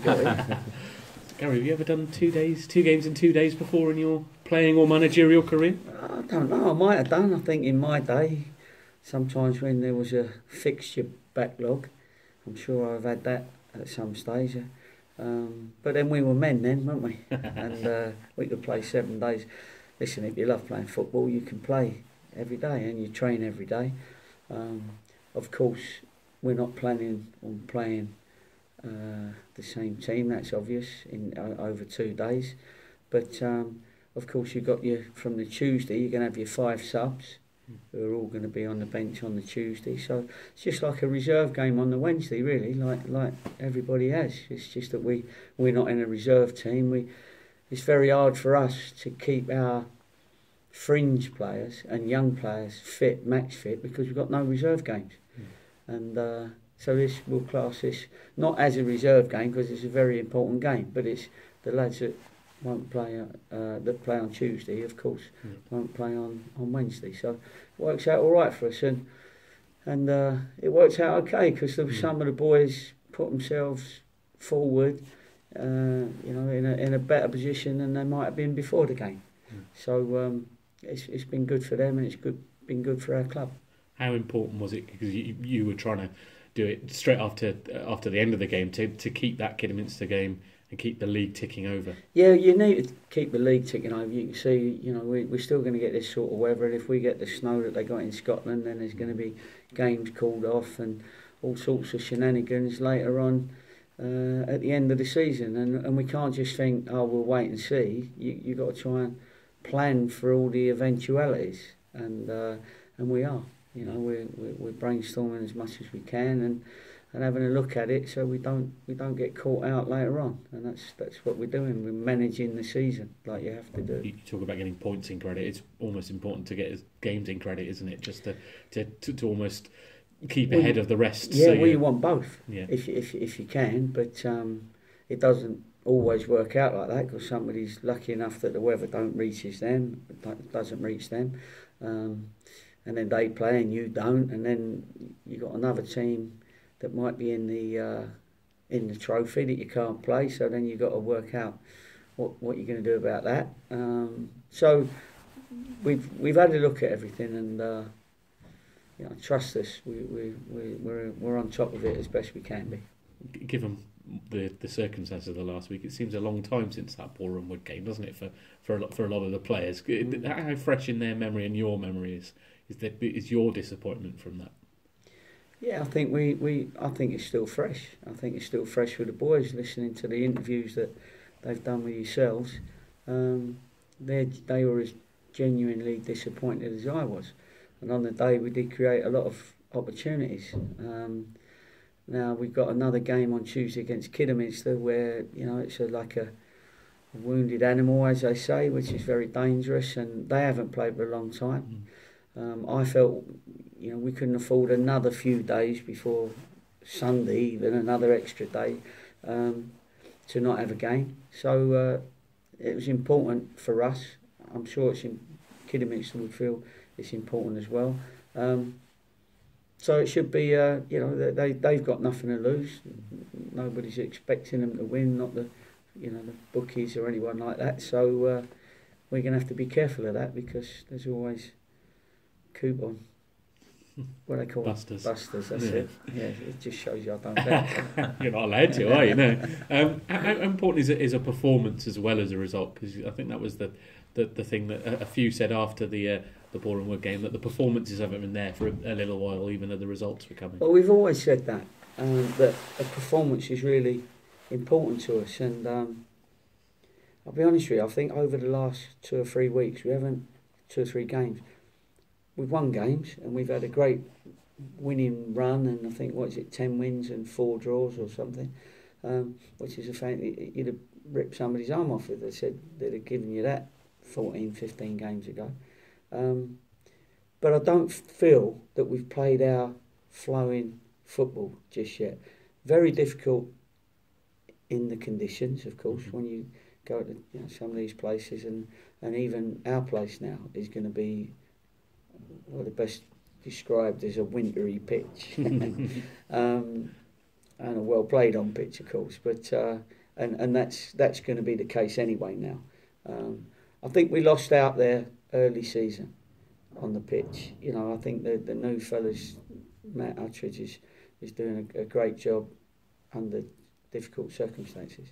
Gary, have you ever done 2 games in 2 days before in your playing or managerial career? I don't know, I might have done. I think in my day, sometimes when there was a fixture backlog, I'm sure I've had that at some stage. But then we were men then, weren't we? And we could play 7 days. Listen, if you love playing football, you can play every day and you train every day. Of course, we're not planning on playing the same team, that's obvious, in over 2 days. But of course, you've got from the Tuesday, you're going to have your 5 subs who are all going to be on the bench on the Tuesday. So it's just like a reserve game on the Wednesday, really, like everybody has. It's just that we're not in a reserve team. It's very hard for us to keep our fringe players and young players fit, match fit, because we've got no reserve games. And so we'll class this not as a reserve game because it's a very important game, but it's the lads that won't play that play on Tuesday, of course, won't play on Wednesday. So it works out all right for us, and it works out okay because some of the boys put themselves forward, in a better position than they might have been before the game. So it's been good for them, and it's been good for our club. How important was it, because you were trying to do it straight after the end of the game to keep that Kidderminster game and keep the league ticking over? Yeah, you need to keep the league ticking over. You can see, we're still going to get this sort of weather, and if we get the snow that they got in Scotland, then there's going to be games called off and all sorts of shenanigans later on at the end of the season. And we can't just think, oh, we'll wait and see. You've got to try and plan for all the eventualities, and we are. We're brainstorming as much as we can and having a look at it so we don't get caught out later on, and that's what we're doing. We're managing the season like you have to do. You talk about getting points in credit. It's almost important to get games in credit, isn't it? Just to almost keep ahead of the rest. Yeah, so you want both. Yeah. If you can, but it doesn't always work out like that because somebody's lucky enough that the weather doesn't reach them, and then they play and you don't, and then you got another team that might be in the trophy that you can't play. So then you got to work out what you're going to do about that. So we've had a look at everything, and trust us. We're on top of it as best we can be. Given the circumstances of the last week, it seems a long time since that Boreham Wood game, doesn't it? For a lot of the players, how fresh in their memory and your memory is your disappointment from that? Yeah, I think I think it's still fresh. I think it's still fresh with the boys. Listening to the interviews that they've done with yourselves, they were as genuinely disappointed as I was. And on the day, we did create a lot of opportunities. Now we've got another game on Tuesday against Kidderminster, where it's like a wounded animal, as they say, which is very dangerous, and they haven't played for a long time. I felt we couldn't afford another few days before Sunday, even another extra day, to not have a game. So it was important for us. I'm sure Kidderminster would feel it's important as well. So it should be, they've got nothing to lose. Nobody's expecting them to win, not the bookies or anyone like that. So we're going to have to be careful of that, because there's always coupon. What do they call Busters. Busters, that's it. Yeah, it just shows you I don't bet. You're not allowed to, are you? No. How important is a performance as well as a result? Because I think that was the thing that a few said after the Boreham Wood game, that the performances haven't been there for a little while, even though the results were coming. Well, we've always said that a performance is really important to us, and I'll be honest with you, I think over the last 2 or 3 weeks, we haven't 2 or 3 games. We've won games and we've had a great winning run, and I think 10 wins and 4 draws or something, which is a fact you'd have ripped somebody's arm off if they said they'd have given you that 14, 15 games ago. But I don't feel that we've played our flowing football just yet. Very difficult in the conditions, of course, when you go to some of these places, and even our place now is going to be the best described as a wintry pitch. and are well played on pitch, of course. But and that's going to be the case anyway now. I think we lost out there early season on the pitch. You know, I think the new fellas, Matt Uttridge is doing a great job under difficult circumstances.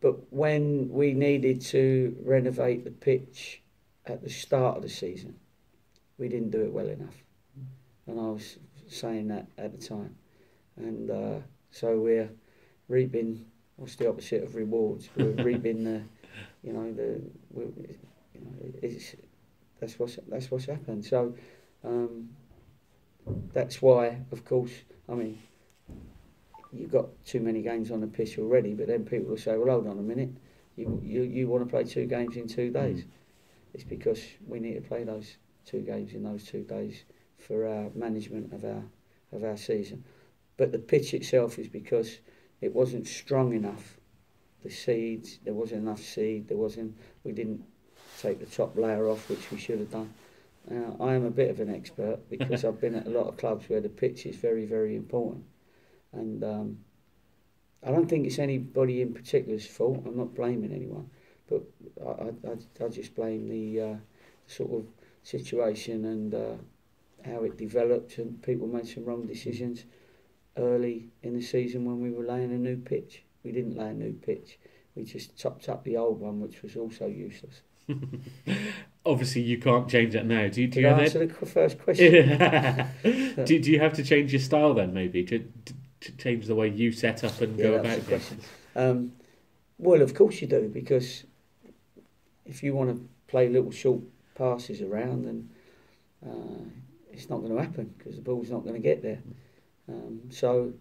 But when we needed to renovate the pitch at the start of the season, we didn't do it well enough. And I was saying that at the time. And so we're reaping, what's the opposite of rewards? We're reaping that's what's happened. So that's why, of course, I mean, you've got too many games on the pitch already, but then people will say, well, hold on a minute, you want to play 2 games in 2 days. It's because we need to play those 2 games in those 2 days for our management of our season. But the pitch itself is because it wasn't strong enough. The seeds, there wasn't enough seed, we didn't take the top layer off, which we should have done. I am a bit of an expert because I've been at a lot of clubs where the pitch is very, very important. And I don't think it's anybody in particular's fault. I'm not blaming anyone, but I just blame the sort of situation and how it developed, and people made some wrong decisions early in the season when we were laying a new pitch. We didn't lay a new pitch. We just topped up the old one, which was also useless. Obviously, you can't change that now. Do you answer the first question? do you have to change your style then, maybe, to change the way you set up and go about it? Well, of course you do, because if you want to play little short passes around, then it's not going to happen because the ball's not going to get there. So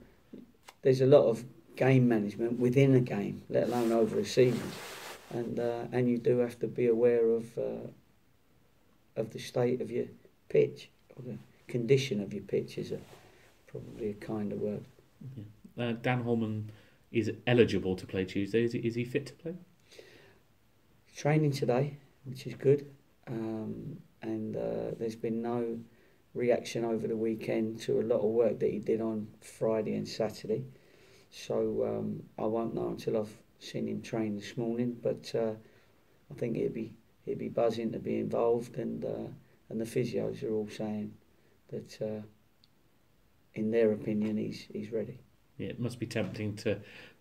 there's a lot of game management within a game, let alone over a season, and you do have to be aware of the state of your pitch, or the condition of your pitch is probably a kinder word. Yeah. Dan Holman is eligible to play Tuesday. Is he fit to play? Training today, which is good, and there's been no reaction over the weekend to a lot of work that he did on Friday and Saturday. So I won't know until I've seen him train this morning. But I think he'd be buzzing to be involved, and the physios are all saying that in their opinion he's ready. Yeah, it must be tempting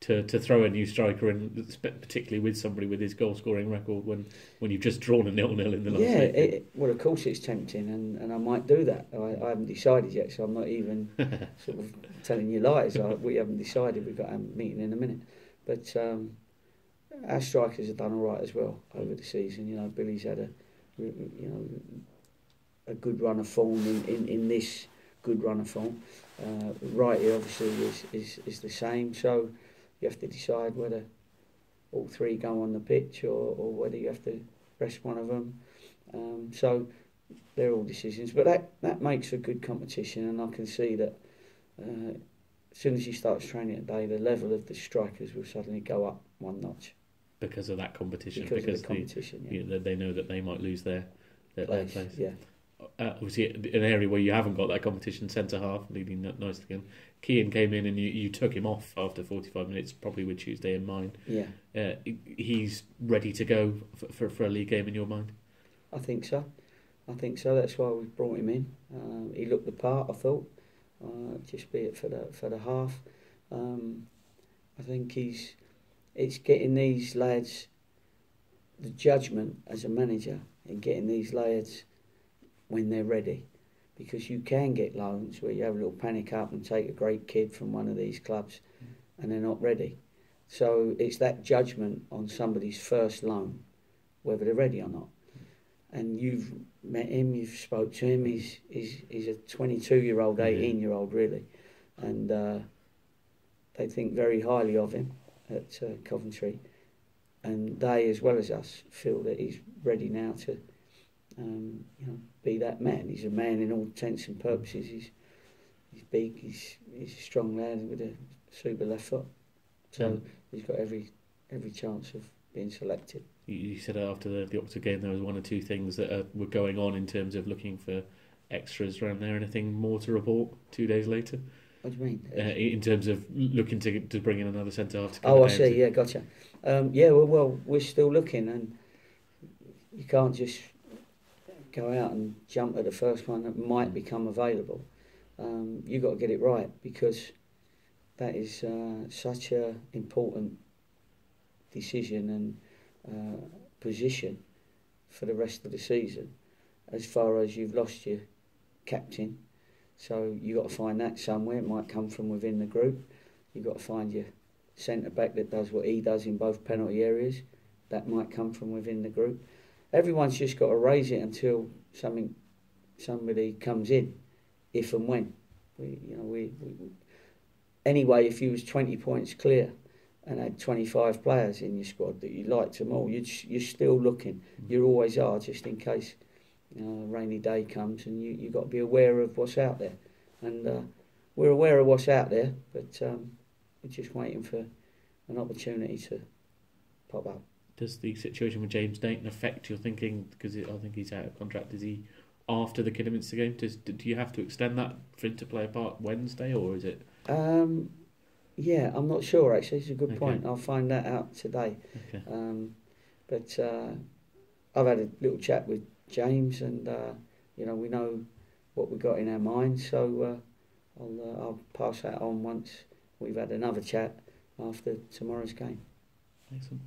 to throw a new striker in, particularly with somebody with his goal scoring record when you've just drawn a 0-0 in the last week. Well, of course it's tempting, and I might do that. I haven't decided yet, so I'm not even sort of telling you lies. We haven't decided. We've got a meeting in a minute, but our strikers have done all right as well over the season. You know, Billy's had a good run of form in this good run of form. Righty obviously is the same, so you have to decide whether all 3 go on the pitch or whether you have to rest one of them. So they're all decisions, but that makes a good competition, and I can see that as soon as he starts training today, the level of the strikers will suddenly go up 1 notch. Because of that competition. Because of the competition, they know that they might lose their place. Yeah. Obviously, an area where you haven't got that competition, centre half, leading nicely again. Keane came in and you took him off after 45 minutes, probably with Tuesday in mind. Yeah. He's ready to go for a league game in your mind? I think so. That's why we brought him in. He looked the part, I thought. Just be it for the half. I think it's getting these lads the judgment as a manager and getting these lads when they're ready, because you can get loans where you have a little panic up and take a great kid from one of these clubs and they're not ready. So it's that judgment on somebody's first loan, whether they're ready or not. And you've met him, you've spoke to him, he's a 22-year-old, 18-year-old really, and they think very highly of him at Coventry, and they, as well as us, feel that he's ready now to be that man. He's a man in all intents and purposes. He's big. He's a strong lad with a super left foot. So he's got every chance of being selected. You said after the Oxford game there was 1 or 2 things that were going on in terms of looking for extras around there. Anything more to report 2 days later? What do you mean? In terms of looking to bring in another centre half to come Oh, I down see. to- Yeah, gotcha. Yeah, well, we're still looking, and you can't just go out and jump at the first one that might become available. You've got to get it right, because that is such a important decision and position for the rest of the season, as far as you've lost your captain. So you've got to find that somewhere. It might come from within the group. You've got to find your centre-back that does what he does in both penalty areas. That might come from within the group. Everyone's just got to raise it until somebody comes in, if and when. Anyway, if you was 20 points clear and had 25 players in your squad that you liked them all, you're still looking. You always are, just in case a rainy day comes, and you've got to be aware of what's out there. And we're aware of what's out there, but we're just waiting for an opportunity to pop up. Does the situation with James Dayton affect your thinking? Because I think he's out of contract. Is he after the Kidderminster game? Do you have to extend that for him to play a part Wednesday, or is it? Yeah, I'm not sure actually. It's a good point. I'll find that out today. Okay. But I've had a little chat with James, and we know what we've got in our minds. So I'll pass that on once we've had another chat after tomorrow's game. Excellent.